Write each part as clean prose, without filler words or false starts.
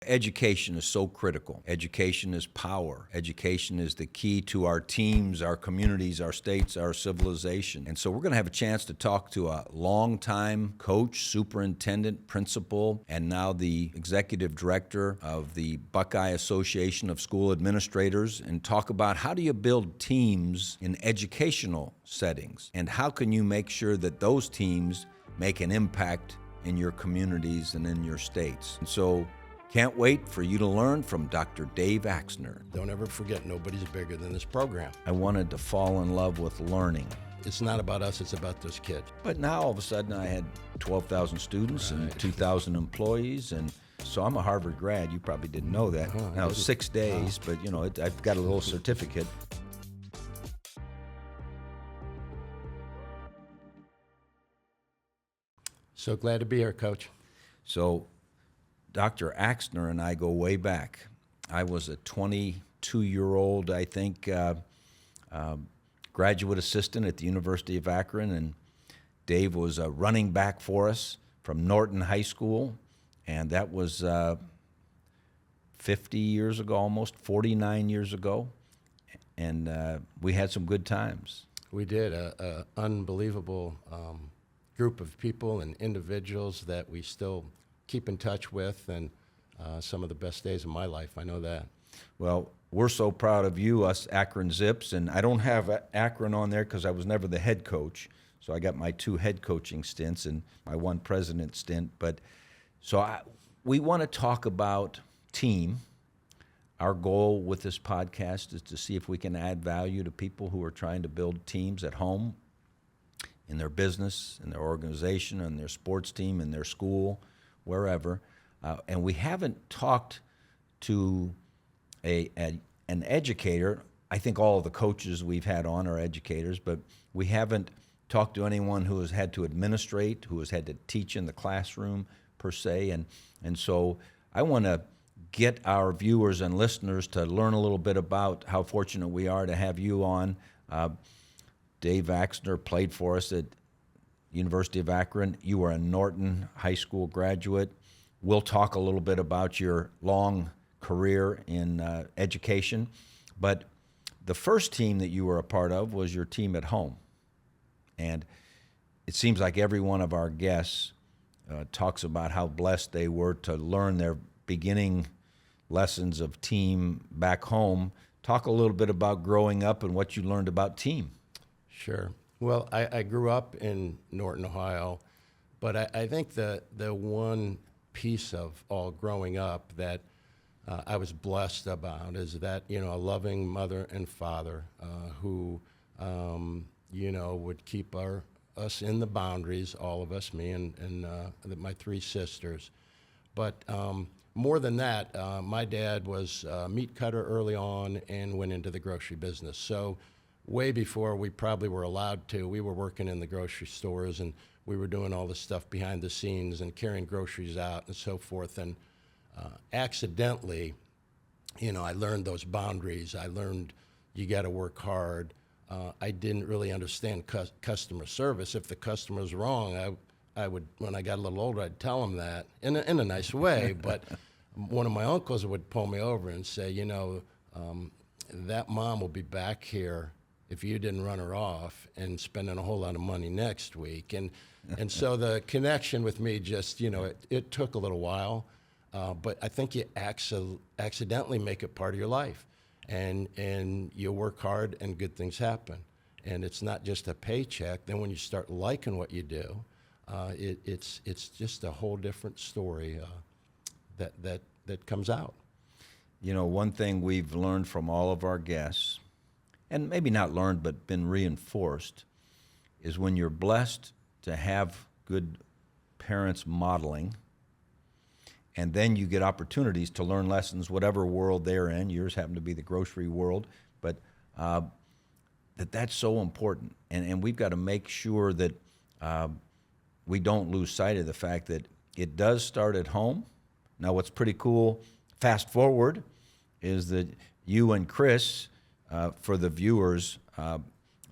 Education is so critical. Education is power. Education is the key to our teams, our communities, our states, our civilization. And so we're going to have a chance to talk to a longtime coach, superintendent, principal, and now the executive director of the Buckeye Association of School Administrators, and talk about how do you build teams in educational settings, and how can you make sure that those teams make an impact in your communities and in your states. And so can't wait for you to learn from Dr. Dave Axner. Don't ever forget, nobody's bigger than this program. I wanted to fall in love with learning. It's not about us, it's about those kids. But now all of a sudden I had 12,000 students and 2,000 employees, and so I'm a Harvard grad. You probably didn't know that. Now 6 days, but I've got a little certificate. So glad to be here, Coach. So Dr. Axner and I go way back. I was a 22-year-old, I think, graduate assistant at the University of Akron, and Dave was a running back for us from Norton High School, and that was 50 years ago, almost 49 years ago, and we had some good times. We did, a unbelievable group of people and individuals that we still keep in touch with, and some of the best days of my life, I know that. Well, we're so proud of you, us Akron Zips, and I don't have Akron on there because I was never the head coach, so I got my 2 head coaching stints and my 1 president stint. But so we want to talk about team. Our goal with this podcast is to see if we can add value to people who are trying to build teams at home, in their business, in their organization, in their sports team, in their school, wherever. And we haven't talked to an educator. I think all of the coaches we've had on are educators, but we haven't talked to anyone who has had to administrate, who has had to teach in the classroom per se. And so I want to get our viewers and listeners to learn a little bit about how fortunate we are to have you on. Dave Axner played for us at University of Akron. You were a Norton High School graduate. We'll talk a little bit about your long career in education. But the first team that you were a part of was your team at home. And it seems like every one of our guests talks about how blessed they were to learn their beginning lessons of team back home. Talk a little bit about growing up and what you learned about team. Sure. Well, I grew up in Norton, Ohio, but I think the one piece of all growing up that I was blessed about is that, a loving mother and father who, would keep us in the boundaries, all of us, me and my 3 sisters. But more than that, my dad was a meat cutter early on and went into the grocery business. So way before we probably were allowed to, we were working in the grocery stores, and we were doing all this stuff behind the scenes and carrying groceries out and so forth. And accidentally, I learned those boundaries. I learned you got to work hard. I didn't really understand customer service. If the customer's wrong, I would, when I got a little older, I'd tell them that in a nice way. But one of my uncles would pull me over and say, that mom will be back here if you didn't run her off and spending a whole lot of money next week. And so the connection with me just, it took a little while, but I think you accidentally make it part of your life. And you work hard and good things happen. And it's not just a paycheck. Then when you start liking what you do, it's just a whole different story that comes out. One thing we've learned from all of our guests, and maybe not learned but been reinforced, is when you're blessed to have good parents modeling, and then you get opportunities to learn lessons, whatever world they're in. Yours happen to be the grocery world, but that's so important. And we've got to make sure that we don't lose sight of the fact that it does start at home. Now, what's pretty cool, fast forward, is that you and Chris, for the viewers,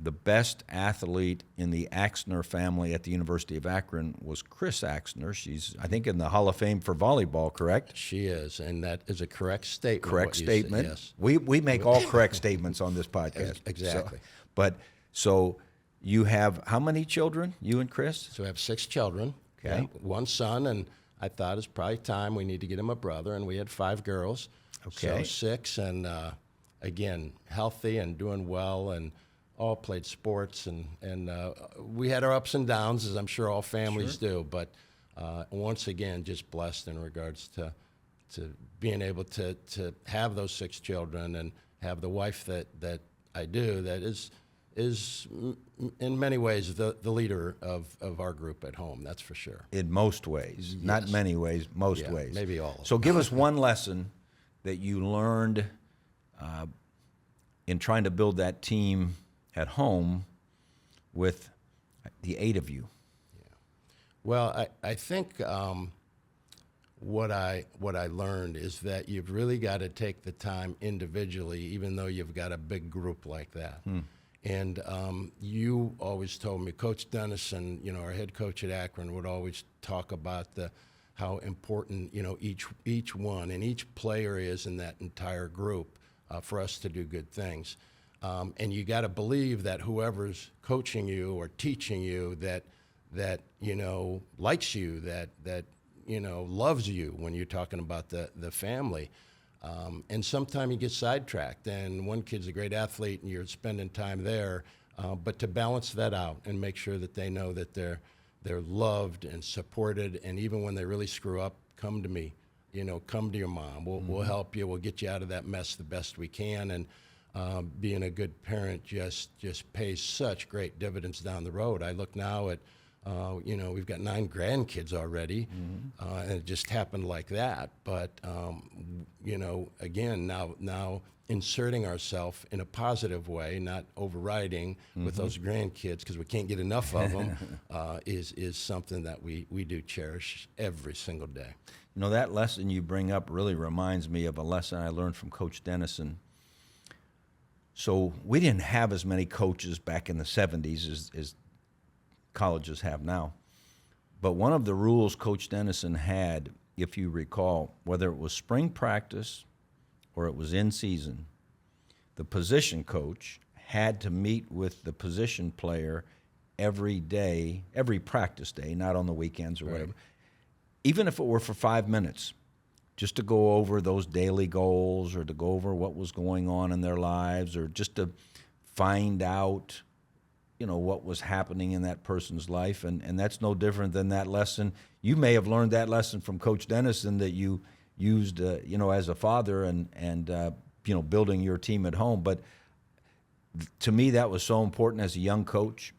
the best athlete in the Axner family at the University of Akron was Chris Axner. She's, I think, in the Hall of Fame for volleyball, correct? She is, and that is a correct statement. Correct what you statement. said, yes. We make all correct statements on this podcast. Exactly. So you have how many children, you and Chris? So we have 6 children. Okay. Yeah, 1 son, and I thought it's probably time we need to get him a brother, and we had 5 girls. Okay. So 6, and again, healthy and doing well, and all played sports, and we had our ups and downs, as I'm sure all families do, but once again, just blessed in regards to being able to have those 6 children and have the wife that I do, that is in many ways the leader of our group at home, that's for sure. In most ways, not many ways, most Yeah, ways. maybe all of So give us one lesson that you learned in trying to build that team at home with the 8 of you. Well, I think what I learned is that you've really got to take the time individually, even though you've got a big group like that. And you always told me, Coach Dennison, our head coach at Akron, would always talk about how important each one and each player is in that entire group for us to do good things. And you got to believe that whoever's coaching you or teaching you that likes you, that loves you when you're talking about the family. And sometimes you get sidetracked, and one kid's a great athlete and you're spending time there, but to balance that out and make sure that they know that they're loved and supported, and even when they really screw up, come to me, come to your mom. We'll help you. We'll get you out of that mess the best we can. And being a good parent just pays such great dividends down the road. I look now at, we've got 9 grandkids already, and it just happened like that. But, again, now inserting ourselves in a positive way, not overriding with those grandkids because we can't get enough of them, is something that we do cherish every single day. That lesson you bring up really reminds me of a lesson I learned from Coach Dennison. So we didn't have as many coaches back in the 70s as colleges have now. But one of the rules Coach Dennison had, if you recall, whether it was spring practice or it was in season, the position coach had to meet with the position player every day, every practice day, not on the weekends or whatever, even if it were for 5 minutes, just to go over those daily goals or to go over what was going on in their lives or just to find out, what was happening in that person's life. And that's no different than that lesson. You may have learned that lesson from Coach Dennison that you used, as a father and building your team at home. But to me, that was so important as a young coach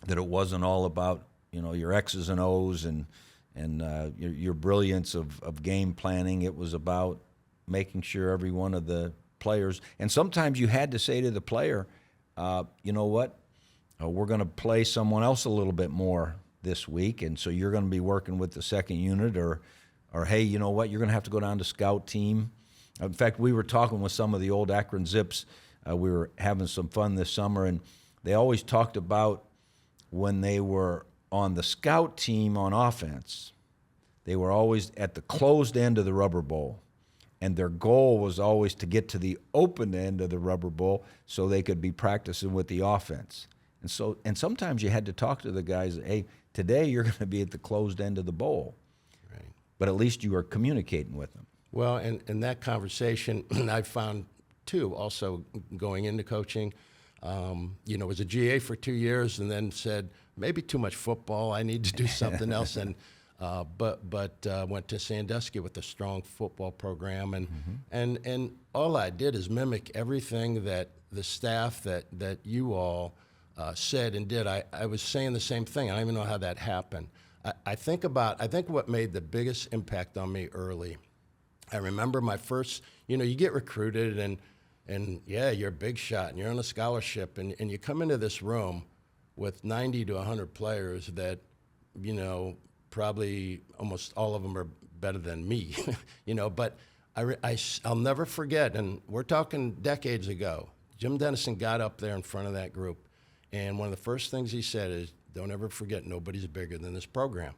that it wasn't all about, your X's and O's and your brilliance of game planning. It was about making sure every one of the players, and sometimes you had to say to the player, you know what, we're going to play someone else a little bit more this week, and so you're going to be working with the second unit, or hey, you know what, you're going to have to go down to scout team. In fact, we were talking with some of the old Akron Zips. We were having some fun this summer, and they always talked about when they were on the scout team on offense, they were always at the closed end of the rubber bowl, and their goal was always to get to the open end of the rubber bowl so they could be practicing with the offense. And sometimes you had to talk to the guys, hey, today you're going to be at the closed end of the bowl. Right. But at least you were communicating with them. Well, and that conversation I found, too, also going into coaching, was a GA for 2 years and then said, maybe too much football, I need to do something else. And but went to Sandusky with a strong football program. And all I did is mimic everything that the staff that you all said and did. I was saying the same thing. I don't even know how that happened. I think what made the biggest impact on me early, I remember my first, you get recruited and yeah, you're a big shot and you're on a scholarship and you come into this room with 90 to 100 players that, probably almost all of them are better than me, but I'll never forget, and we're talking decades ago, Jim Dennison got up there in front of that group, and one of the first things he said is, don't ever forget, nobody's bigger than this program.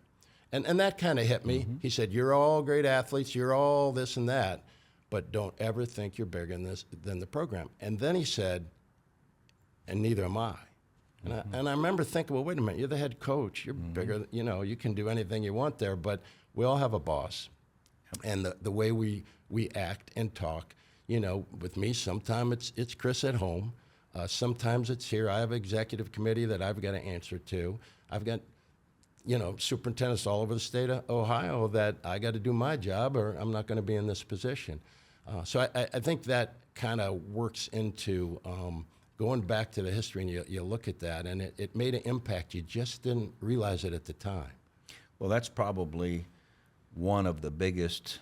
And that kind of hit me. He said, you're all great athletes, you're all this and that, but don't ever think you're bigger than the program. And then he said, and neither am I. And I remember thinking, well, wait a minute, you're the head coach. You're bigger, you can do anything you want there, but we all have a boss. And the way we act and talk, with me, sometimes it's Chris at home. Sometimes it's here. I have an executive committee that I've got to answer to. I've got, superintendents all over the state of Ohio that I got to do my job or I'm not going to be in this position. So I think that kind of works into going back to the history, and you look at that, and it made an impact. You just didn't realize it at the time. Well, that's probably one of the biggest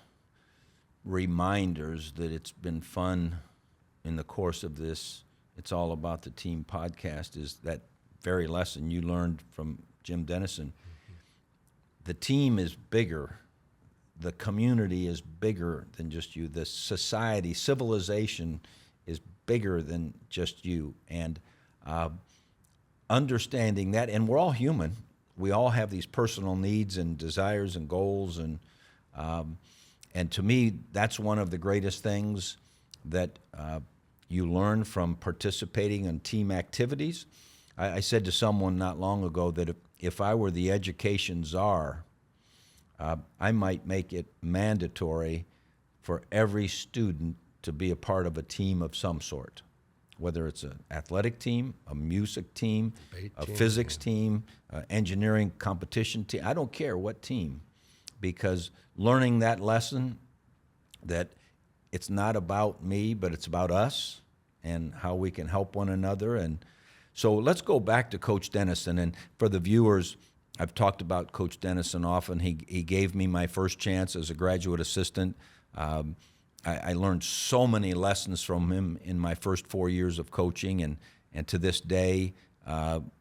reminders that it's been fun in the course of this It's All About the Team podcast, is that very lesson you learned from Jim Dennison. Mm-hmm. The team is bigger. The community is bigger than just you. The society, civilization is bigger than just you. And understanding that, and we're all human. We all have these personal needs and desires and goals, and to me, that's one of the greatest things that you learn from participating in team activities. I said to someone not long ago that if I were the education czar, I might make it mandatory for every student to be a part of a team of some sort, whether it's an athletic team, a music team, a physics team, engineering competition team. I don't care what team, because learning that lesson that it's not about me, but it's about us and how we can help one another. And so let's go back to Coach Dennison. And for the viewers, I've talked about Coach Dennison often. He gave me my first chance as a graduate assistant. I learned so many lessons from him in my first 4 years of coaching, and to this day,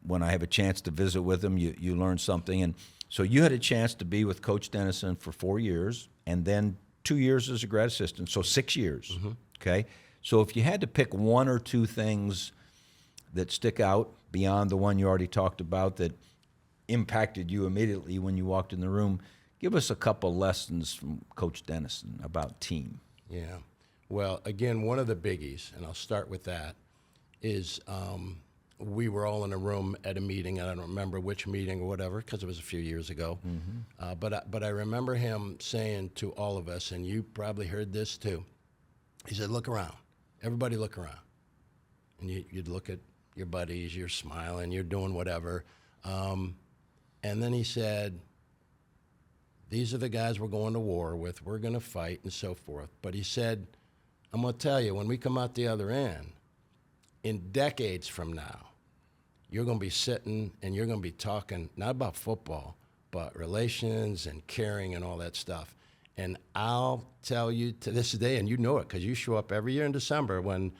when I have a chance to visit with him, you learn something. And so you had a chance to be with Coach Dennison for 4 years, and then 2 years as a grad assistant, so 6 years. Mm-hmm. Okay? So if you had to pick one or two things that stick out beyond the one you already talked about that impacted you immediately when you walked in the room, give us a couple lessons from Coach Dennison about team. Yeah. Well, again, one of the biggies, and I'll start with that, is we were all in a room at a meeting, and I don't remember which meeting or whatever, because it was a few years ago. Mm-hmm. But I remember him saying to all of us, and you probably heard this too, he said, look around. Everybody look around. And you'd look at your buddies, you're smiling, you're doing whatever. And then he said, these are the guys we're going to war with, we're going to fight and so forth. But he said, I'm going to tell you, when we come out the other end, in decades from now, you're going to be sitting and you're going to be talking not about football, but relations and caring and all that stuff. And I'll tell you to this day, and you know it because you show up every year in December when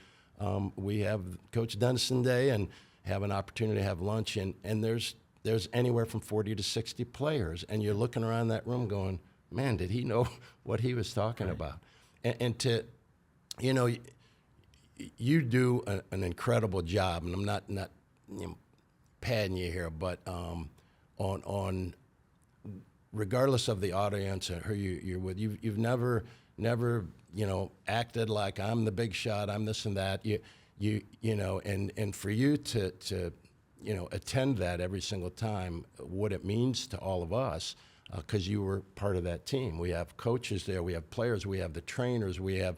we have Coach Dennison Day and have an opportunity to have lunch, and there's anywhere from 40 to 60 players, and you're looking around that room going, man, did he know what he was talking about? And to, you do an incredible job, and I'm not padding you here, but on regardless of the audience or who you're with, you've never acted like I'm the big shot, I'm this and that. And for you to attend that every single time, what it means to all of us, because you were part of that team. We have coaches there, we have players, we have the trainers, we have,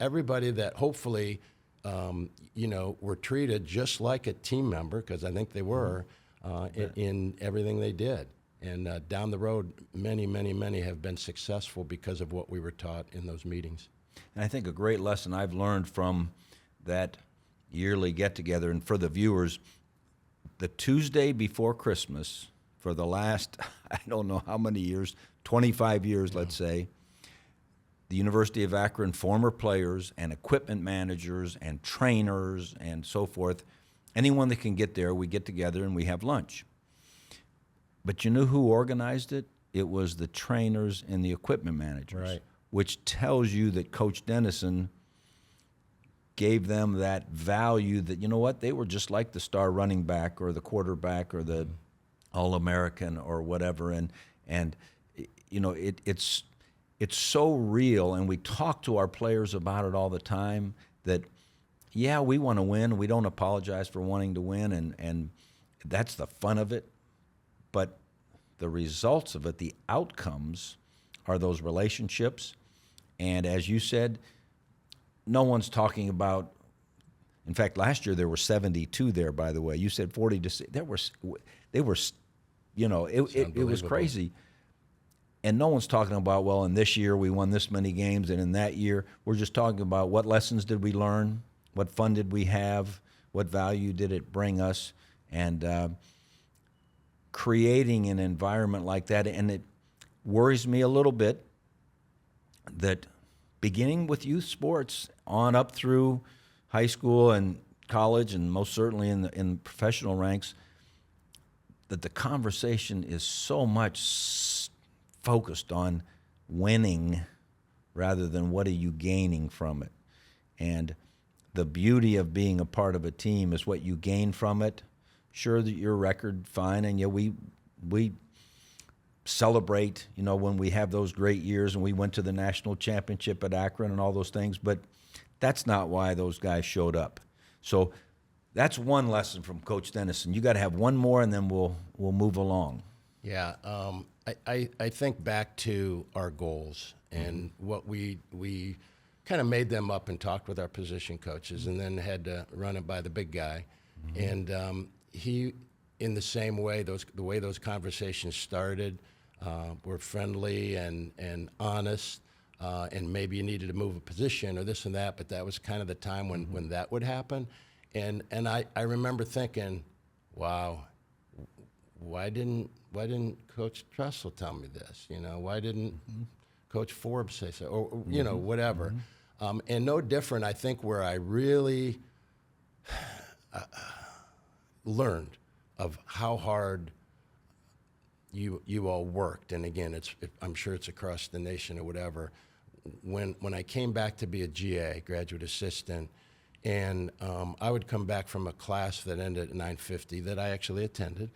everybody that hopefully, were treated just like a team member, because I think they were, in everything they did. And down the road, many, many, many have been successful because of what we were taught in those meetings. And I think a great lesson I've learned from that yearly get-together, and for the viewers, the Tuesday before Christmas, for the last, I don't know how many years, 25 years, let's say, the University of Akron former players and equipment managers and trainers and so forth, anyone that can get there, we get together and we have lunch. But you know who organized it? It was the trainers and the equipment managers, right, which tells you that Coach Dennison gave them that value that, you know what, they were just like the star running back or the quarterback or the All-American or whatever. And you know, it's so real, and we talk to our players about it all the time that, yeah, we want to win. We don't apologize for wanting to win, and that's the fun of it. But the results of it, the outcomes, are those relationships. And as you said, no one's talking about. In fact, last year there were 72 there. By the way, you said 40 to 6. They were, you know, it was crazy. And no one's talking about, well, in this year we won this many games, and in that year we're just talking about what lessons did we learn, what fun did we have, what value did it bring us, and creating an environment like that. And it worries me a little bit that beginning with youth sports on up through high school and college, and most certainly in the professional ranks, that the conversation is so much focused on winning rather than what are you gaining from it. And the beauty of being a part of a team is what you gain from it. Sure, that your record, fine, and yeah, we celebrate, you know, when we have those great years and we went to the national championship at Akron and all those things, but that's not why those guys showed up. So that's one lesson from Coach Dennison. You got to have one more, and then we'll move along. Yeah, I think back to our goals and what we kind of made them up and talked with our position coaches, and then had to run it by the big guy. And he, in the same way, the way those conversations started, were friendly and honest, and maybe you needed to move a position or this and that, but that was kind of the time when that would happen. And I remember thinking, wow, why didn't Coach Tressel tell me this? You know, why didn't Coach Forbes say so? Or you know, whatever. And no different, I think, where I really learned of how hard you all worked. And again, I'm sure it's across the nation or whatever. When I came back to be a GA, graduate assistant, and I would come back from a class that ended at 9:50 that I actually attended,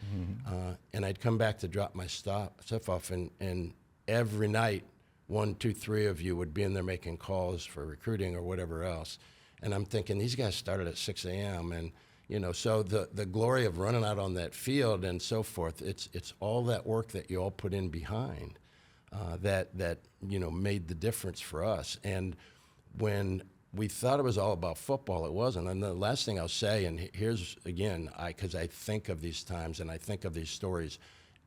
and I'd come back to drop my stuff off, and every night, 1, 2, 3 of you would be in there making calls for recruiting or whatever else. And I'm thinking, these guys started at 6 a.m. and you know, so the glory of running out on that field and so forth, it's all that work that you all put in behind that you know made the difference for us. And when we thought it was all about football, it wasn't. And the last thing I'll say, and here's again, because I think of these times and I think of these stories,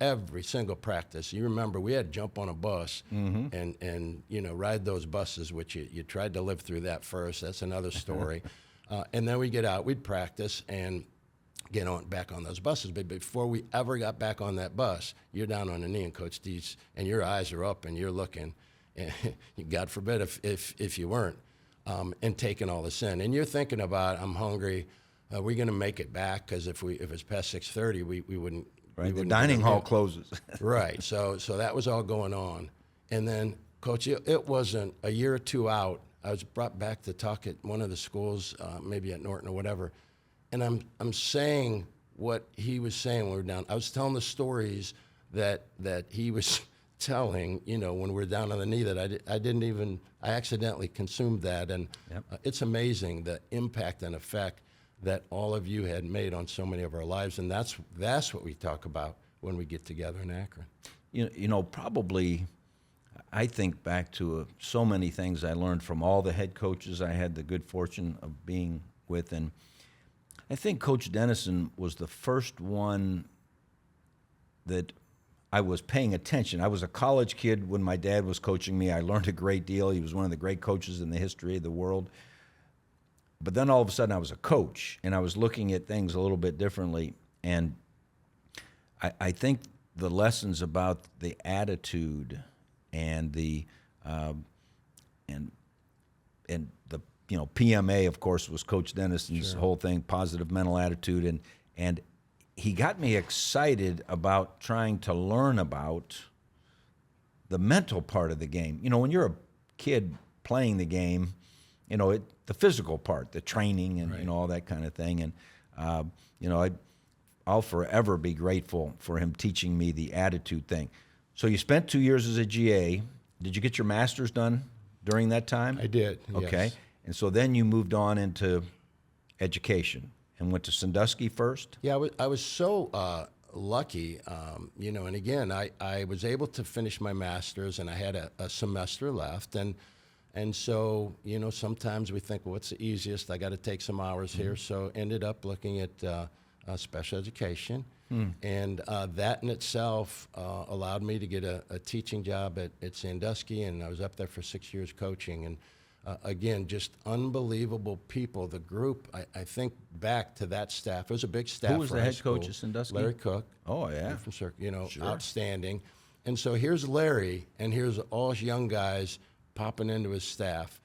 every single practice. You remember we had to jump on a bus and you know ride those buses, which you tried to live through that first. That's another story. And then we get out, we'd practice and get back on those buses. But before we ever got back on that bus, you're down on the knee and Coach D's, and your eyes are up and you're looking, and God forbid if you weren't, and taking all this in. And you're thinking about, I'm hungry, are we going to make it back? Because if it's past 6:30, we wouldn't. Right, the dining hall closes. Right, so that was all going on. And then, Coach, it wasn't a year or two out, I was brought back to talk at one of the schools, maybe at Norton or whatever, and I'm saying what he was saying when we were down. I was telling the stories that he was telling, you know, when we were down on the knee, that I accidentally consumed that, and it's amazing the impact and effect that all of you had made on so many of our lives, and that's what we talk about when we get together in Akron. You know, probably I think back to so many things I learned from all the head coaches I had the good fortune of being with, and I think Coach Dennison was the first one that I was paying attention. I was a college kid when my dad was coaching me. I learned a great deal. He was one of the great coaches in the history of the world. But then all of a sudden I was a coach, and I was looking at things a little bit differently. And I think the lessons about the attitude and the you know, PMA, of course, was Coach Dennison's whole thing, positive mental attitude, and he got me excited about trying to learn about the mental part of the game. You know, when you're a kid playing the game, the physical part, the training and, Right. all that kind of thing. And, I'll forever be grateful for him teaching me the attitude thing. So you spent 2 years as a GA. Did you get your master's done during that time? I did. Okay. Yes. And so then you moved on into education and went to Sandusky first? Yeah, I was so lucky, and again, I was able to finish my master's, and I had a semester left, and so, sometimes we think, well, what's the easiest? I got to take some hours here, so ended up looking at special education, and that in itself allowed me to get a teaching job at Sandusky, and I was up there for 6 years coaching, and again, just unbelievable people. The group, I think back to that staff. It was a big staff. Who was for the high head coach school. at Sandusky? Larry Cook. Oh, yeah. From Sure. outstanding. And so here's Larry, and here's all his young guys popping into his staff.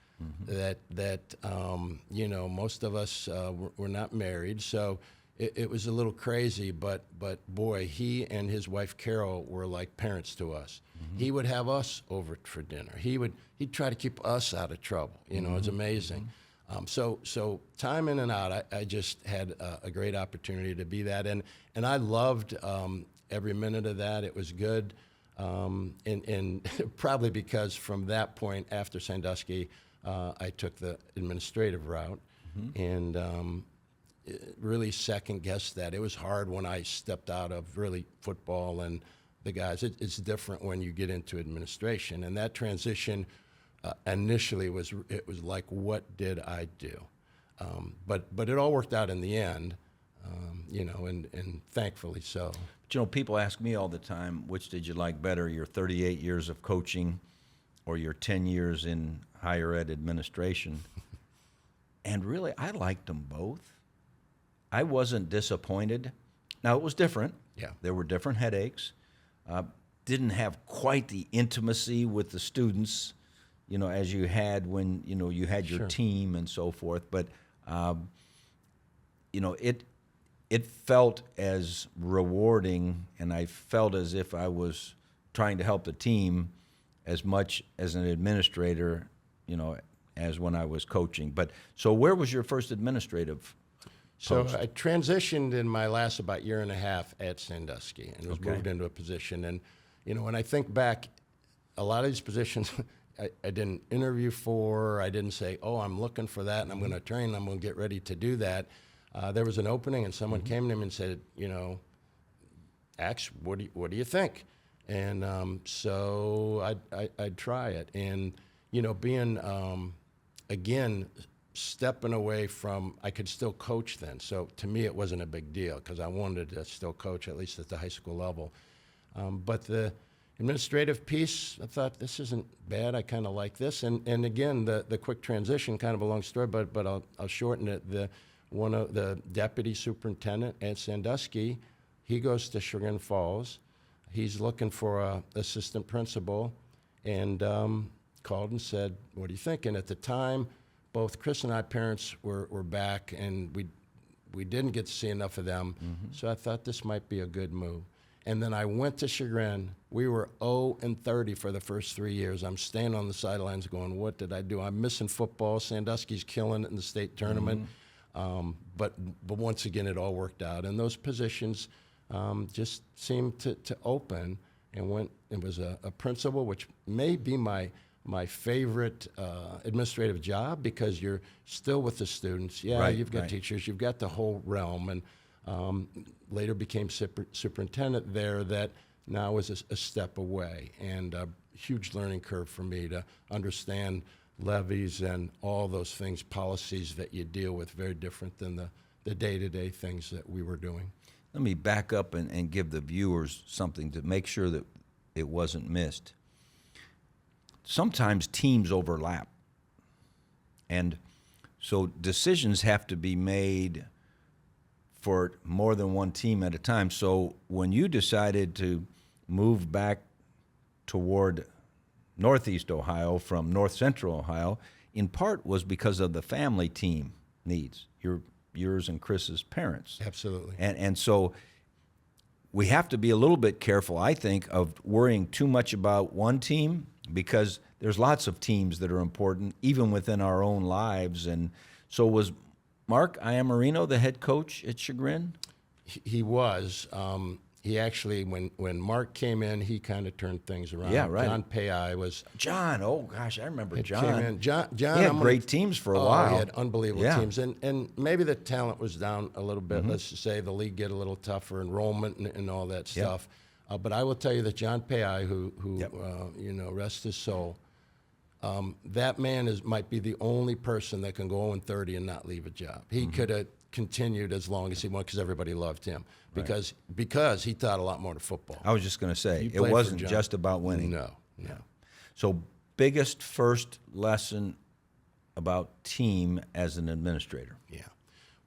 That most of us were not married, so it was a little crazy. But boy, he and his wife Carol were like parents to us. He would have us over for dinner. He'd try to keep us out of trouble. It was amazing. So time in and out, I just had a great opportunity to be that, and I loved every minute of that. It was good, and probably because from that point after Sandusky, I took the administrative route, and really second guessed that. It was hard when I stepped out of really football and the guys. It's different when you get into administration, and that transition initially was like, what did I do? But it all worked out in the end, and thankfully so. But, people ask me all the time, which did you like better, your 38 years of coaching or your 10 years in higher ed administration? And really, I liked them both. I wasn't disappointed. Now, it was different. Yeah. There were different headaches. Didn't have quite the intimacy with the students, as you had when, you had your Sure. team and so forth. But, it felt as rewarding, and I felt as if I was trying to help the team as much as an administrator, as when I was coaching. But so where was your first administrative So post? I transitioned in my last about year and a half at Sandusky and was Okay. moved into a position. And, when I think back, a lot of these positions I didn't interview for. I didn't say, oh, I'm looking for that and I'm going to train, I'm going to get ready to do that. There was an opening and someone came to him and said, Ax, what do you think? And so I'd try it. And, being, again, stepping away from, I could still coach then. So to me, it wasn't a big deal because I wanted to still coach, at least at the high school level. But the administrative piece, I thought, this isn't bad. I kind of like this. And again, the quick transition, kind of a long story, but I'll shorten it. One of the deputy superintendent at Sandusky, he goes to Chagrin Falls. He's looking for a assistant principal, and called and said, what do you think? And at the time, both Chris and I parents were back, and we didn't get to see enough of them. So I thought this might be a good move. And then I went to Chagrin. We were 0-30 for the first 3 years. I'm staying on the sidelines going, what did I do? I'm missing football. Sandusky's killing it in the state tournament. But once again, it all worked out. And those positions just seemed to open, and it was a principal, which may be my favorite administrative job because you're still with the students. Yeah, Right, you've got right. teachers, you've got the whole realm, and later became superintendent there. That now is a step away, and a huge learning curve for me to understand levies and all those things, policies that you deal with, very different than the day-to-day things that we were doing. Let me back up and give the viewers something to make sure that it wasn't missed. Sometimes teams overlap, and so decisions have to be made for more than one team at a time. So when you decided to move back toward Northeast Ohio from North Central Ohio, in part was because of the family team needs, yours and Chris's parents. Absolutely. And so we have to be a little bit careful, I think, of worrying too much about one team, because there's lots of teams that are important, even within our own lives. And so was Mark Iamarino the head coach at Chagrin? He was. He actually, when Mark came in, he kind of turned things around. Yeah, right. John Pei was. John, oh gosh, I remember John. Came in. John he had great teams for a while. He had unbelievable Yeah. teams, and maybe the talent was down a little bit. Let's just say the league get a little tougher, enrollment and all that stuff. But I will tell you that John Pei, who rest his soul, that man might be the only person that can go 0-30 and not leave a job. He could have continued as long as he wanted because everybody loved him because he taught a lot more to football. I was just going to say, You it played for wasn't John. just about winning. No. So biggest first lesson about team as an administrator? Yeah.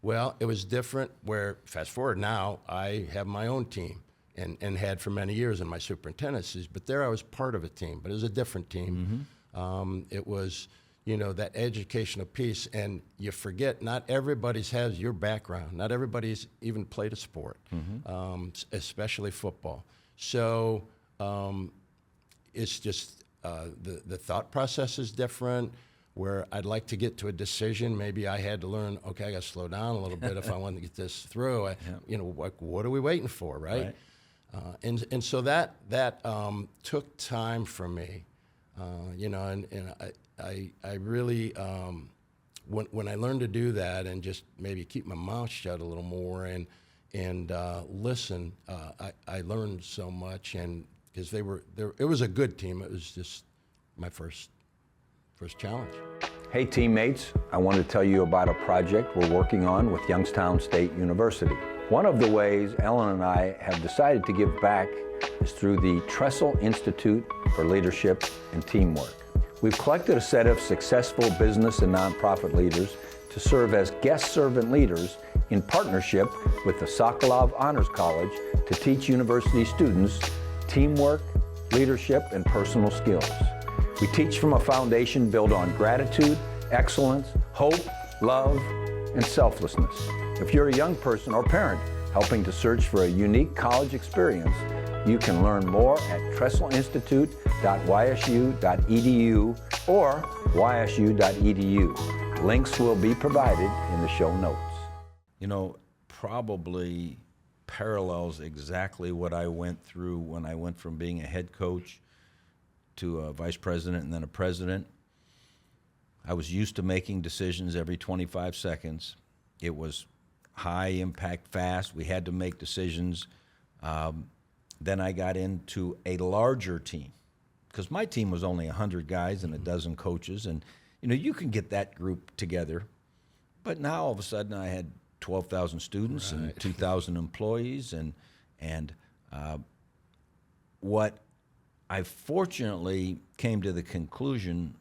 Well, it was different where, fast forward now, I have my own team and had for many years in my superintendencies, but there I was part of a team, but it was a different team. It was, that educational piece, and you forget not everybody's has your background. Not everybody's even played a sport, especially football. So it's just the thought process is different. Where I'd like to get to a decision, maybe I had to learn. Okay, I got to slow down a little bit if I want to get this through. Like what are we waiting for, right? And so that took time for me, and I really when I learned to do that and just maybe keep my mouth shut a little more and listen, I learned so much, and because it was a good team. It was just my first challenge. Hey teammates, I want to tell you about a project we're working on with Youngstown State University. One of the ways Ellen and I have decided to give back is through the Trestle Institute for Leadership and Teamwork. We've collected a set of successful business and nonprofit leaders to serve as guest servant leaders in partnership with the Sokolov Honors College to teach university students teamwork, leadership, and personal skills. We teach from a foundation built on gratitude, excellence, hope, love, and selflessness. If you're a young person or parent helping to search for a unique college experience, you can learn more at trestleinstitute.ysu.edu or ysu.edu. Links will be provided in the show notes. Probably parallels exactly what I went through when I went from being a head coach to a vice president and then a president. I was used to making decisions every 25 seconds. It was high impact, fast. We had to make decisions. Then I got into a larger team because my team was only 100 guys and a dozen coaches. And, you can get that group together. But now all of a sudden I had 12,000 students and 2,000 employees. And what I fortunately came to the conclusion,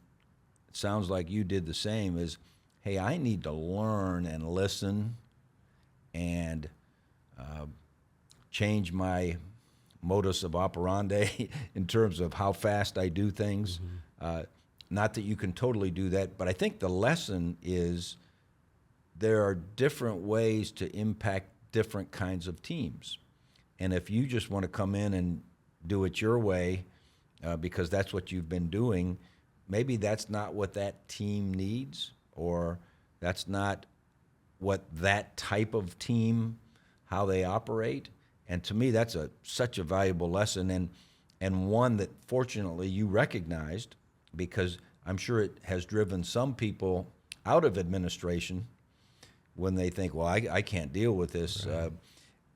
it sounds like you did the same, is, hey, I need to learn and listen and change my modus of operandi in terms of how fast I do things. Not that you can totally do that, but I think the lesson is there are different ways to impact different kinds of teams. And if you just want to come in and do it your way, because that's what you've been doing, maybe that's not what that team needs, or that's not what that type of team, how they operate. And to me, that's such a valuable lesson, and one that fortunately you recognized, because I'm sure it has driven some people out of administration when they think, well, I can't deal with this,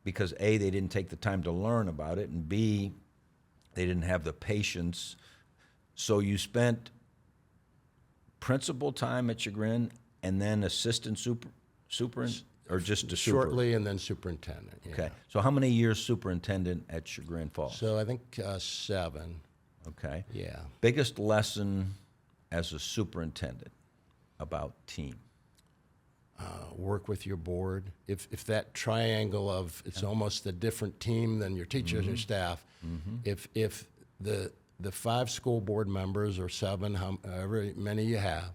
because A, they didn't take the time to learn about it, and B, they didn't have the patience. So you spent principal time at Chagrin and then assistant superintendent, or just a Shortly, and then superintendent. Yeah. Okay. So how many years superintendent at Chagrin Falls? So I think 7. Okay. Yeah. Biggest lesson as a superintendent about team? Work with your board. If that triangle of it's almost a different team than your teachers or staff, if the 5 school board members or 7, however many you have,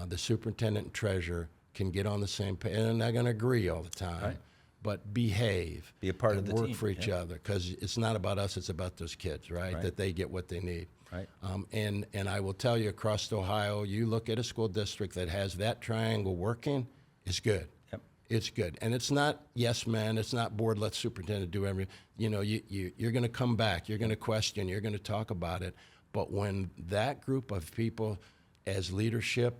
the superintendent and treasurer can get on the same page, and they're not going to agree all the time, but behave. Be a part and of the work team. for each other, because it's not about us, it's about those kids, right? That they get what they need. Right. And I will tell you, across Ohio, you look at a school district that has that triangle working, it's good. Yep. It's good. And it's not yes men, it's not board, let superintendent do everything. You know, you're going to come back, you're going to question, you're going to talk about it. But when that group of people as leadership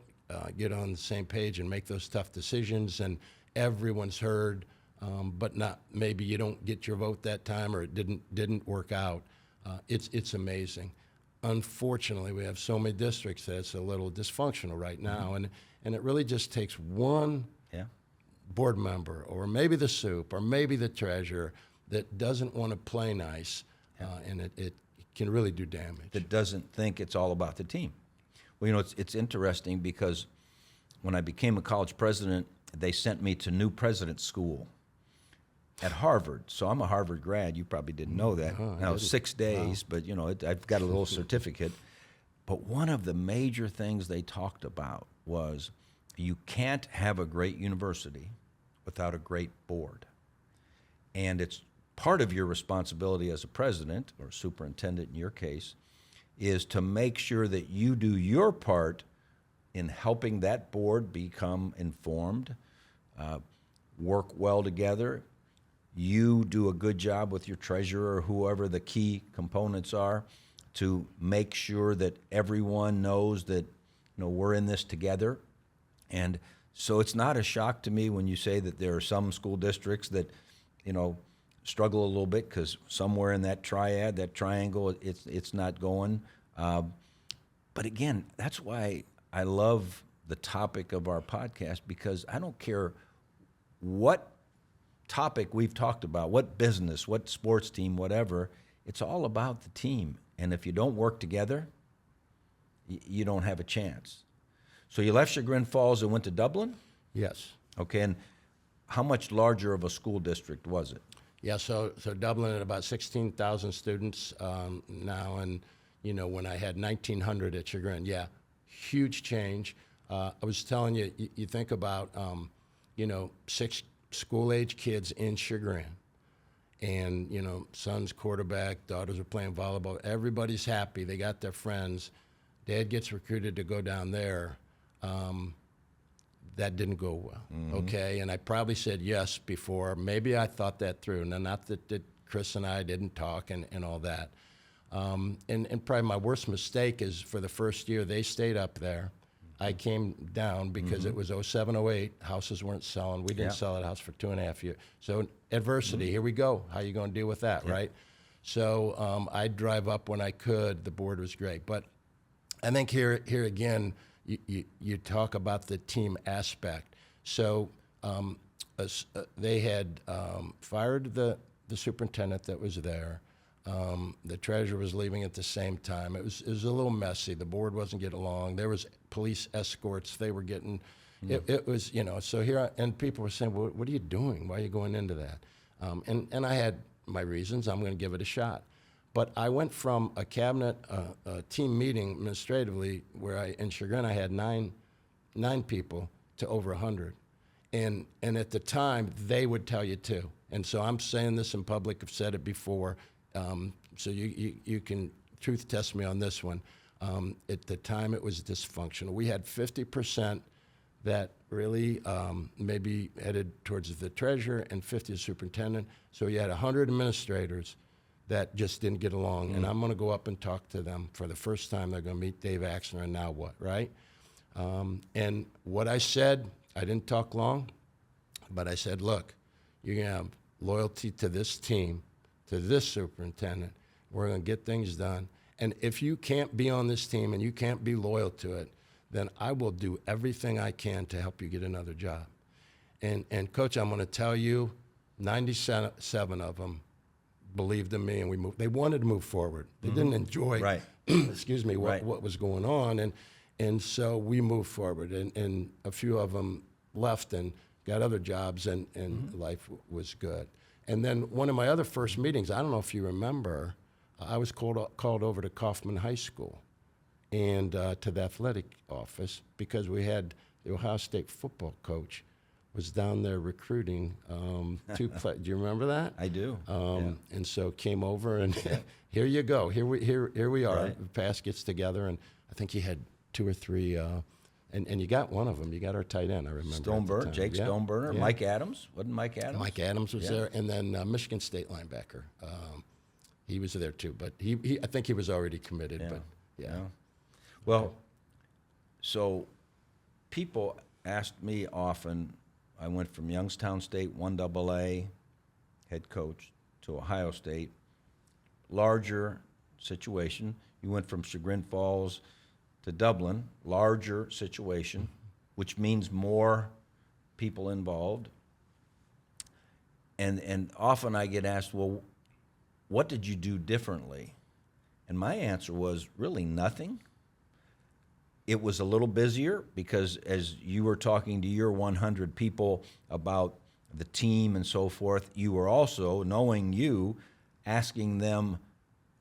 get on the same page and make those tough decisions, and everyone's heard, but not maybe you don't get your vote that time or it didn't work out, it's amazing. Unfortunately, we have so many districts that it's a little dysfunctional right now, and it really just takes one board member, or maybe the soup, or maybe the treasurer that doesn't want to play nice, and it can really do damage. That doesn't think it's all about the team. Well, you know, it's interesting because when I became a college president, they sent me to new president school at Harvard. So I'm a Harvard grad. You probably didn't know that. Now, 6 days, but, you know, I've got a little certificate. But one of the major things they talked about was you can't have a great university without a great board. And it's part of your responsibility as a president, or superintendent in your case, is to make sure that you do your part in helping that board become informed, work well together. You do a good job with your treasurer or whoever the key components are to make sure that everyone knows that, you know, we're in this together. And so it's not a shock to me when you say that there are some school districts that, you know, struggle a little bit because somewhere in that triad, that triangle, it's not going. But again, that's why I love the topic of our podcast, because I don't care what topic we've talked about, what business, what sports team, whatever, it's all about the team. And if you don't work together, you don't have a chance. So you left Chagrin Falls and went to Dublin? Yes. Okay, and how much larger of a school district was it? Yeah, so Dublin at about 16,000 students now, and you know, when I had 1,900 at Chagrin, yeah, huge change. I was telling you, you think about, you know, 6 school-age kids in Chagrin, and you know, son's quarterback, daughters are playing volleyball. Everybody's happy. They got their friends. Dad gets recruited to go down there. That didn't go well, okay? And I probably said yes before. Maybe I thought that through. Now, not that Chris and I didn't talk and all that. And probably my worst mistake is for the first year, they stayed up there. I came down because it was 07, 08. Houses weren't selling. We didn't sell that house for 2.5 years. So adversity, here we go. How you going to deal with that, right? So I'd drive up when I could. The board was great. But I think here again, you talk about the team aspect. So they had fired the superintendent that was there. The treasurer was leaving at the same time. It was a little messy. The board wasn't getting along. There was police escorts. They were getting, it was, you know, so here, and people were saying, well, what are you doing? Why are you going into that? And I had my reasons. I'm going to give it a shot. But I went from a cabinet team meeting administratively where in Chagrin I had nine people to over 100. And at the time, they would tell you too. And so I'm saying this in public. I've said it before. So you can truth test me on this one. At the time, it was dysfunctional. We had 50% that really maybe headed towards the treasurer and 50 the superintendent. So you had 100 administrators that just didn't get along. And I'm going to go up and talk to them for the first time. They're going to meet Dave Axner, and now what, right? And what I said, I didn't talk long, but I said, look, you're going to have loyalty to this team, to this superintendent. We're going to get things done. And if you can't be on this team and you can't be loyal to it, then I will do everything I can to help you get another job. And Coach, I'm going to tell you, 97 of them believed in me, and we moved. They wanted to move forward. They didn't enjoy, excuse me, what was going on, and so we moved forward. And a few of them left and got other jobs, and life was good. And then one of my other first meetings, I don't know if you remember, I was called over to Kaufman High School and to the athletic office because we had the Ohio State football coach was down there recruiting do you remember that? I do. And so came over and here you go. Here we are. Right. The pass gets together, and I think he had 2 or 3. And you got one of them. You got our tight end. I remember. Stoneburner, Jake Stoneburner, Yeah. Mike Adams. Wasn't Mike Adams? Mike Adams was there, and then Michigan State linebacker. He was there too, but I think he was already committed. Yeah. But yeah. Well, so people asked me often. I went from Youngstown State 1AA head coach to Ohio State. Larger situation. You went from Chagrin Falls to Dublin. Larger situation, which means more people involved. And often I get asked, well, what did you do differently? And my answer was really nothing. It was a little busier because as you were talking to your 100 people about the team and so forth, you were also, knowing you, asking them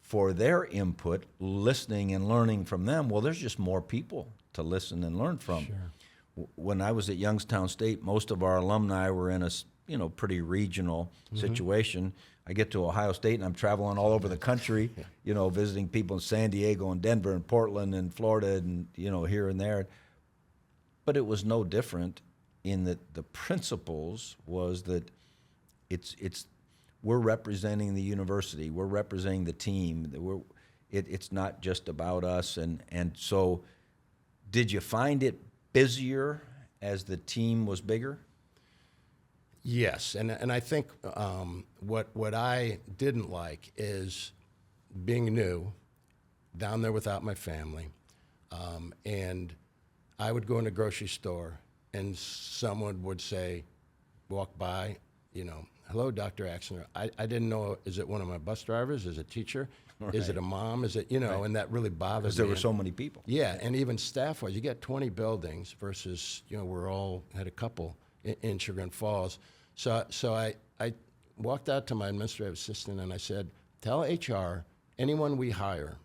for their input, listening and learning from them. Well, there's just more people to listen and learn from. Sure. When I was at Youngstown State, most of our alumni were in a pretty regional situation. I get to Ohio State and I'm traveling all over the country, visiting people in San Diego and Denver and Portland and Florida and, here and there. But it was no different in that the principles was that we're representing the university, we're representing the team. It's not just about us. And so did you find it busier as the team was bigger? Yes, and I think what I didn't like is being new, down there without my family, and I would go in a grocery store and someone would say, walk by, hello, Dr. Axner. I didn't know, is it one of my bus drivers? Is it a teacher? Right. Is it a mom? Is it, right. And that really bothered me. Because there were so many people. Yeah, and even staff-wise, you get 20 buildings versus, we're all had a couple in Chagrin Falls. So I walked out to my administrative assistant and I said, tell HR, anyone we hire,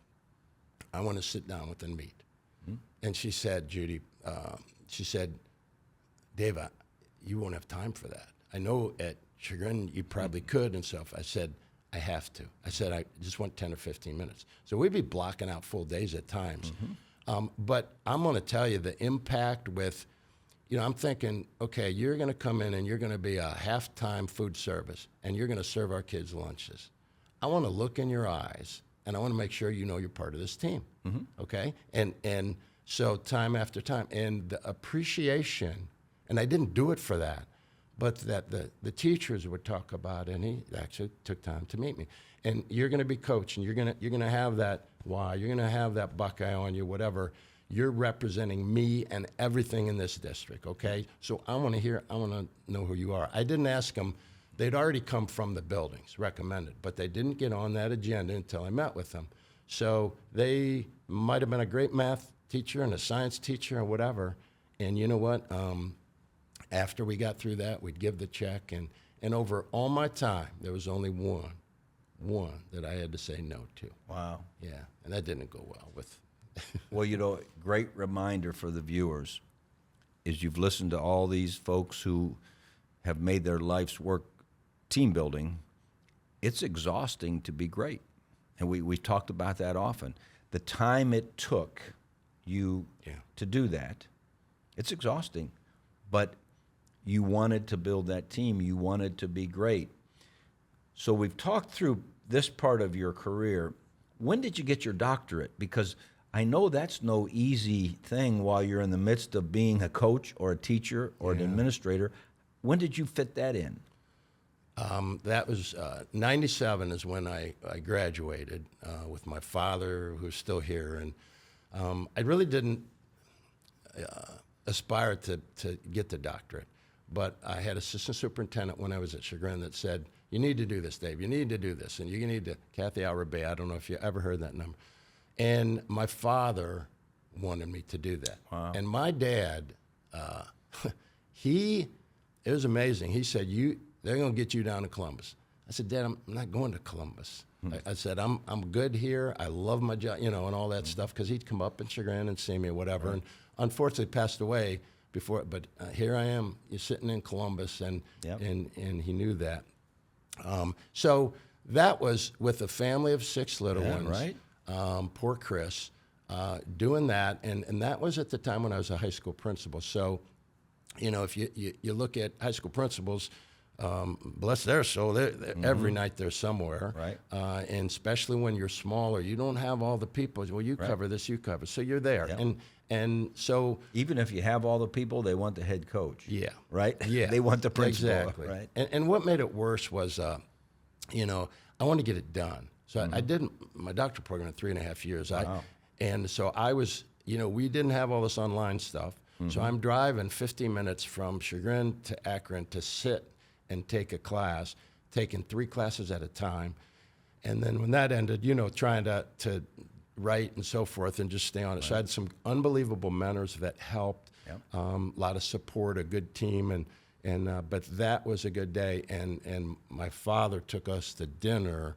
I want to sit down with and meet. Mm-hmm. And she said, Judy, Dave, you won't have time for that. I know at Chagrin you probably could and stuff. I said, I have to. I said, I just want 10 or 15 minutes. So we'd be blocking out full days at times. Mm-hmm. But I'm going to tell you the impact with, I'm thinking, okay, you're going to come in and you're going to be a half-time food service, and you're going to serve our kids lunches. I want to look in your eyes, and I want to make sure you're part of this team, okay? And so time after time, and the appreciation, and I didn't do it for that, but that the teachers would talk about it, and he actually took time to meet me. And you're going to be coach, and you're going to have that why, you're going to have that Buckeye on you, whatever. You're representing me and everything in this district, okay? So I want to know who you are. I didn't ask them. They'd already come from the buildings, recommended, but they didn't get on that agenda until I met with them. So they might have been a great math teacher and a science teacher or whatever. And you know what? After we got through that, we'd give the check. And over all my time, there was only one that I had to say no to. Wow. Yeah, and that didn't go well with... Well, great reminder for the viewers is you've listened to all these folks who have made their life's work team building. It's exhausting to be great. And we've talked about that often. The time it took you to do that, it's exhausting. But you wanted to build that team. You wanted to be great. So we've talked through this part of your career. When did you get your doctorate? Because I know that's no easy thing while you're in the midst of being a coach or a teacher or an administrator. When did you fit that in? That was 97 is when I graduated with my father, who's still here. And I really didn't aspire to get the doctorate. But I had assistant superintendent when I was at Chagrin that said, you need to do this, Dave. You need to do this. And you need to, Kathy Alrabe, I don't know if you ever heard that number. And my father wanted me to do that. Wow. And my dad, it was amazing. He said, they're going to get you down to Columbus. I said, Dad, I'm not going to Columbus. I said, I'm good here. I love my job, and all that stuff, because he'd come up in Chagrin and see me or whatever. Right. And unfortunately passed away before. But here I am, you're sitting in Columbus, and Yep. and he knew that. So that was with a family of 6 little Yeah, ones. right. Poor Chris, doing that, and that was at the time when I was a high school principal. So, if you look at high school principals, bless their soul, every night they're somewhere. Right. And especially when you're smaller, you don't have all the people. Well, you cover this, you cover. So you're there. Yeah. And so, Even if you have all the people, they want the head coach. yeah. Right? Yeah. They want the principal. Exactly. Right? And what made it worse was, I want to get it done. So I did my doctoral program in 3.5 years. Wow. And so I was, we didn't have all this online stuff. So I'm driving 15 minutes from Chagrin to Akron to sit and take a class, taking 3 classes at a time. And then when that ended, trying to write and so forth and just stay on it. Right. So I had some unbelievable mentors that helped, a lot of support, a good team, but that was a good day. And my father took us to dinner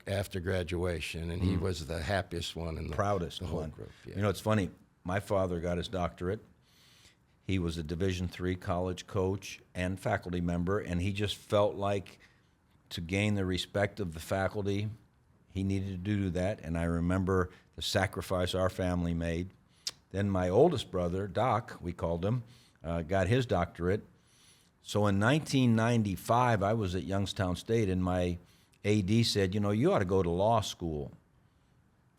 after graduation, and he was the happiest one in the Proudest whole one. group. Yeah. It's funny. My father got his doctorate. He was a Division III college coach and faculty member, and he just felt like to gain the respect of the faculty, he needed to do that. And I remember the sacrifice our family made. Then my oldest brother, Doc, we called him, got his doctorate. So in 1995, I was at Youngstown State, and my AD said, you ought to go to law school.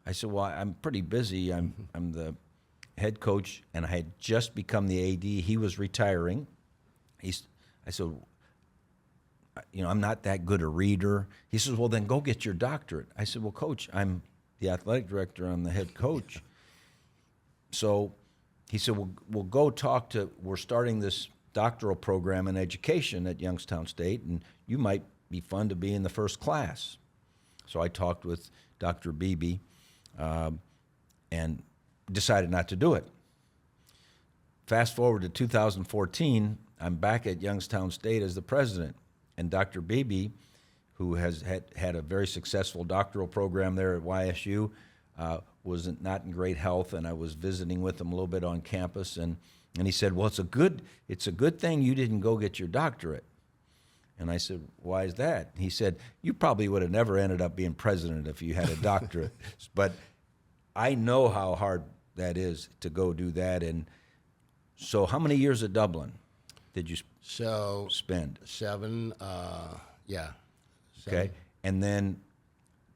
I said, well, I'm pretty busy. I'm the head coach, and I had just become the AD. He was retiring. I said, I'm not that good a reader. He says, well, then go get your doctorate. I said, well, Coach, I'm the athletic director. I'm the head coach. So he said, well, we'll go talk to, we're starting this doctoral program in education at Youngstown State, and you might be fun to be in the first class. So I talked with Dr. Beebe and decided not to do it. Fast forward to 2014, I'm back at Youngstown State as the president, and Dr. Beebe, who has had a very successful doctoral program there at YSU, was not in great health, and I was visiting with him a little bit on campus, and he said, well, it's a good thing you didn't go get your doctorate. And I said, why is that? He said, you probably would have never ended up being president if you had a doctorate. But I know how hard that is to go do that. And so how many years at Dublin did you spend? 7, yeah. 7. Okay. And then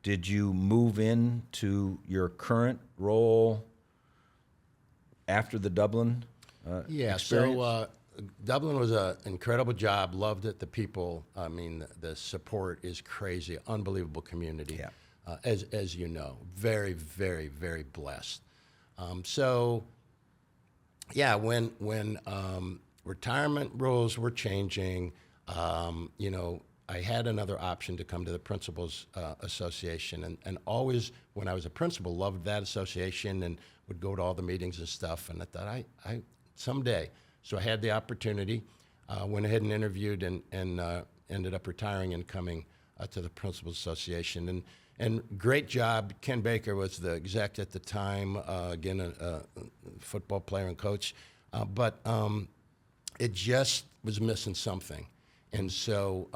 did you move into your current role after the Dublin experience? So Dublin was an incredible job. Loved it. The people, the support is crazy. Unbelievable community. Yeah. As you know, very, very, very blessed. So, yeah, when retirement rules were changing, I had another option to come to the Principals Association, and always when I was a principal, loved that association and would go to all the meetings and stuff. And I thought, I someday. So I had the opportunity, went ahead and interviewed, and ended up retiring and coming to the Principals Association. And great job. Ken Baker was the exec at the time, again, a football player and coach. But it just was missing something. And so,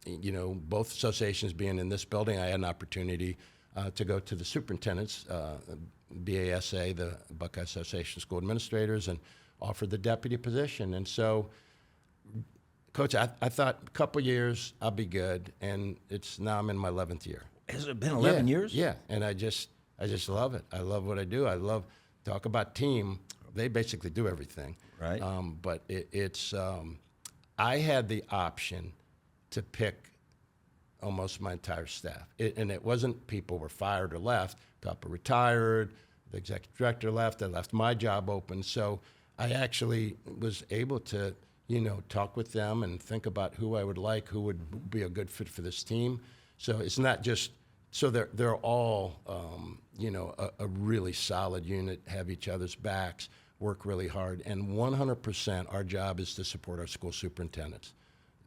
both associations being in this building, I had an opportunity to go to the superintendents, BASA, the Buckeye Association of School Administrators, and offered the deputy position. And so, Coach, I thought a couple years, I'll be good. And now I'm in my 11th year. Has it been 11 years? Yeah, and I just love it. I love what I do. I love talk about team. They basically do everything. Right. But it's I had the option to pick almost my entire staff. And it wasn't people were fired or left. Couple retired. The executive director left. I left my job open. So I actually was able to, talk with them and think about who I would like, who would be a good fit for this team. So it's not just so they're all a really solid unit, have each other's backs, work really hard, and 100% our job is to support our school superintendents.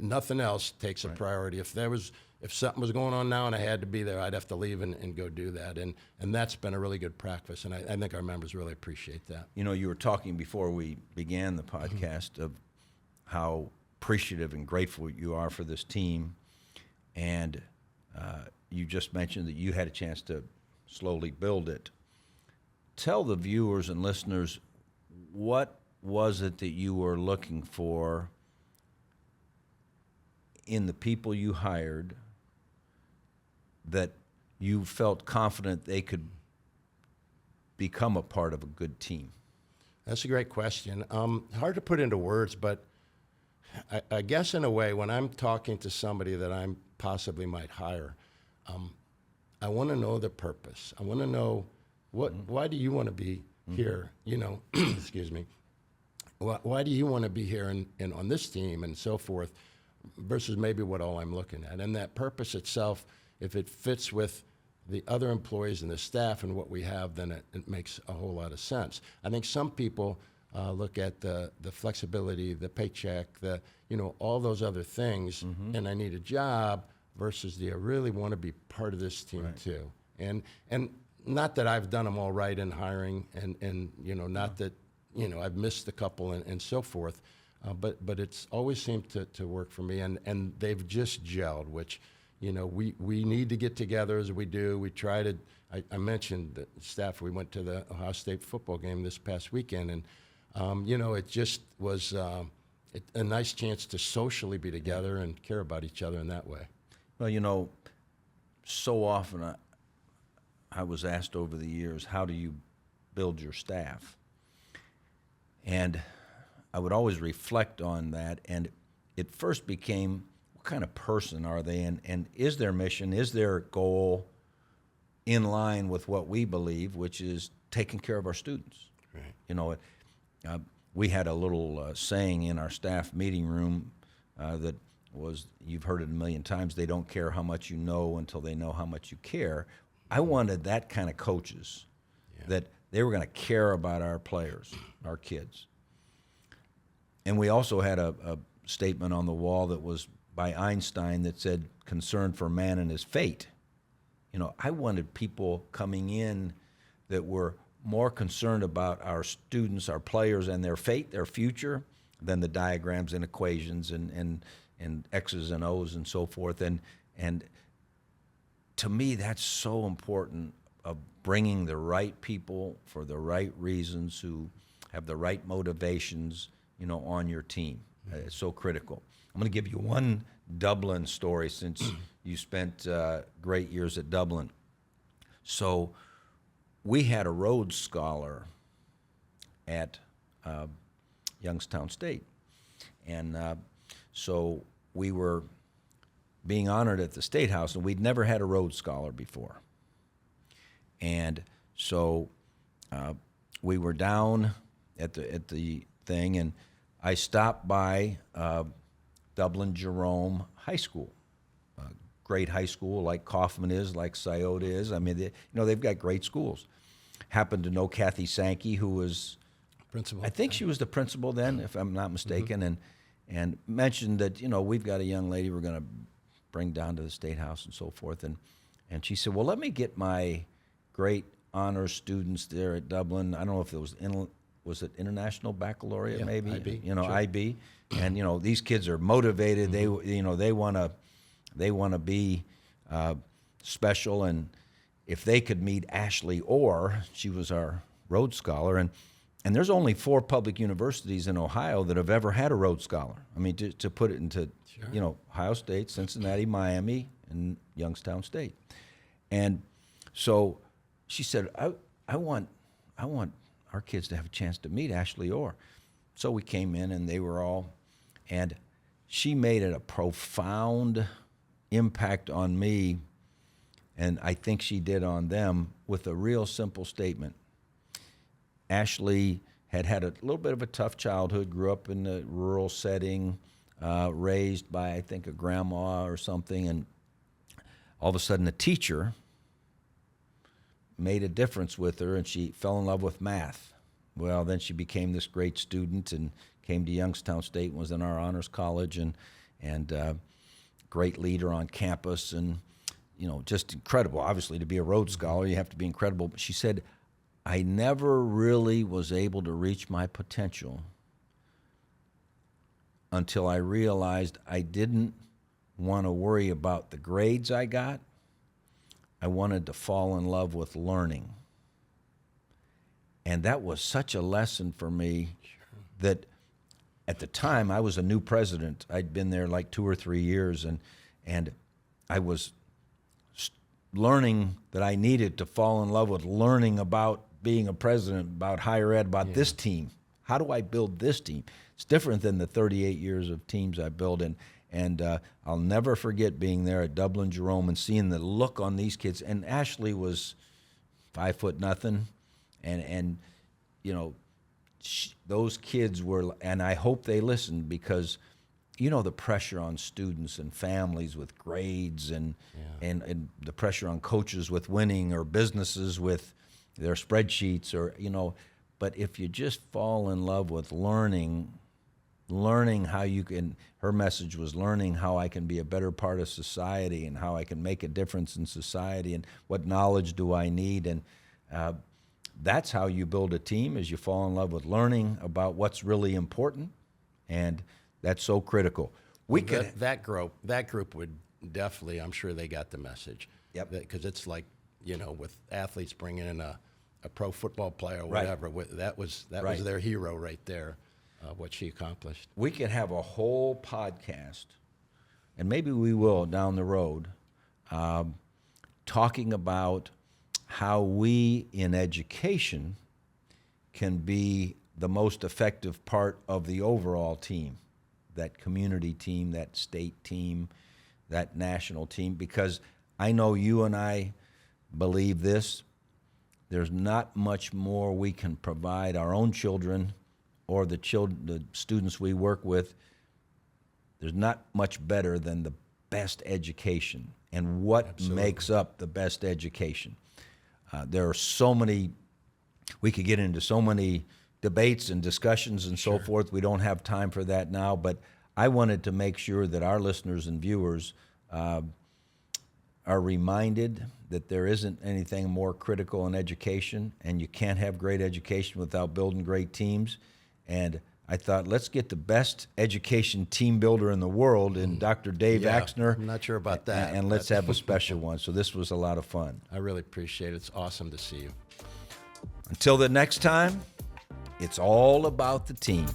nothing else takes a priority. If something was going on now and I had to be there, I'd have to leave and go do that. And that's been a really good practice, and I think our members really appreciate that. You know, you were talking before we began the podcast of how appreciative and grateful you are for this team, and you just mentioned that you had a chance to slowly build it. Tell the viewers and listeners, what was it that you were looking for in the people you hired that you felt confident they could become a part of a good team? That's a great question. Hard to put into words, but I guess in a way, when I'm talking to somebody that I possibly might hire, I want to know the purpose. I want to know why do you want to be here? You know, excuse me. Why do you want to be here and on this team and so forth, versus maybe what all I'm looking at? And that purpose itself, if it fits with the other employees and the staff and what we have, then it makes a whole lot of sense. I think some people look at the flexibility, the paycheck, all those other things, and I need a job, versus do I really want to be part of this team too? And not that I've done them all right in hiring, and not that I've missed a couple and so forth, but it's always seemed to work for me, and they've just gelled, which we need to get together as we do. We try to. I mentioned the staff. We went to the Ohio State football game this past weekend, and it just was a nice chance to socially be together and care about each other in that way. Well, so often I was asked over the years, how do you build your staff? And I would always reflect on that, and it first became, what kind of person are they, and is their mission, is their goal in line with what we believe, which is taking care of our students? Right. We had a little saying in our staff meeting room that was, you've heard it a million times, they don't care how much you know until they know how much you care. I wanted that kind of coaches, that they were going to care about our players, our kids. And we also had a statement on the wall that was by Einstein that said, concern for man and his fate. I wanted people coming in that were more concerned about our students, our players, and their fate, their future, than the diagrams and equations and X's and O's and so forth. And to me, that's so important, of bringing the right people for the right reasons, who have the right motivations, on your team. It's so critical. I'm going to give you one Dublin story, since you spent great years at Dublin. So we had a Rhodes Scholar at Youngstown State. And so we were being honored at the State House, and we'd never had a Rhodes Scholar before. And so we were down at the thing, and I stopped by Dublin Jerome High School, great high school, like Kaufman is, like Scioto is. I mean, they've got great schools. Happened to know Kathy Sankey, who was principal. I think she was the principal then, if I'm not mistaken, and mentioned that we've got a young lady we're going to bring down to the State House and so forth, and she said, well, let me get my great honors students there at Dublin. I don't know if it was it International Baccalaureate, maybe? IB. Sure. IB. And these kids are motivated. They want to be special, and if they could meet Ashley Orr, she was our Rhodes Scholar, and there's only 4 public universities in Ohio that have ever had a Rhodes Scholar. I mean, to put it into, Ohio State, Cincinnati, Miami, and Youngstown State. And so she said, I want our kids to have a chance to meet Ashley Orr. So we came in, and they were all, and she made it a profound impact on me, and I think she did on them, with a real simple statement. Ashley had a little bit of a tough childhood, grew up in a rural setting, raised by, I think, a grandma or something, and all of a sudden a teacher made a difference with her, and she fell in love with math. Well, then she became this great student and came to Youngstown State and was in our honors college, and and great leader on campus, and just incredible. Obviously, to be a Rhodes Scholar, you have to be incredible. But she said, I never really was able to reach my potential until I realized I didn't want to worry about the grades I got. I wanted to fall in love with learning. And that was such a lesson for me that at the time I was a new president. I'd been there like 2 or 3 years, and I was learning that I needed to fall in love with learning about being a president, about higher ed, about this team. How do I build this team? It's different than the 38 years of teams I built, and I'll never forget being there at Dublin Jerome and seeing the look on these kids. And Ashley was 5'0", and those kids were, and I hope they listened, because the pressure on students and families with grades, and the pressure on coaches with winning, or businesses with their spreadsheets, or but if you just fall in love with learning how you can, her message was learning how I can be a better part of society, and how I can make a difference in society, and what knowledge do I need, and that's how you build a team, is you fall in love with learning about what's really important, and that's so critical. That group would definitely, I'm sure they got the message. Yep. Because it's like, with athletes bringing in a pro football player or whatever, that was their hero right there, what she accomplished. We could have a whole podcast, and maybe we will down the road, talking about how we in education can be the most effective part of the overall team, that community team, that state team, that national team, because I know you and I believe this. There's not much more we can provide our own children or the students we work with. There's not much better than the best education, and what makes up the best education. There are so many, we could get into so many debates and discussions and so forth. We don't have time for that now, but I wanted to make sure that our listeners and viewers are reminded that there isn't anything more critical in education, and you can't have great education without building great teams. And I thought, let's get the best education team builder in the world in Dr. Dave Axner. I'm not sure about that. And let's have a special one. So this was a lot of fun. I really appreciate it. It's awesome to see you. Until the next time, it's all about the team.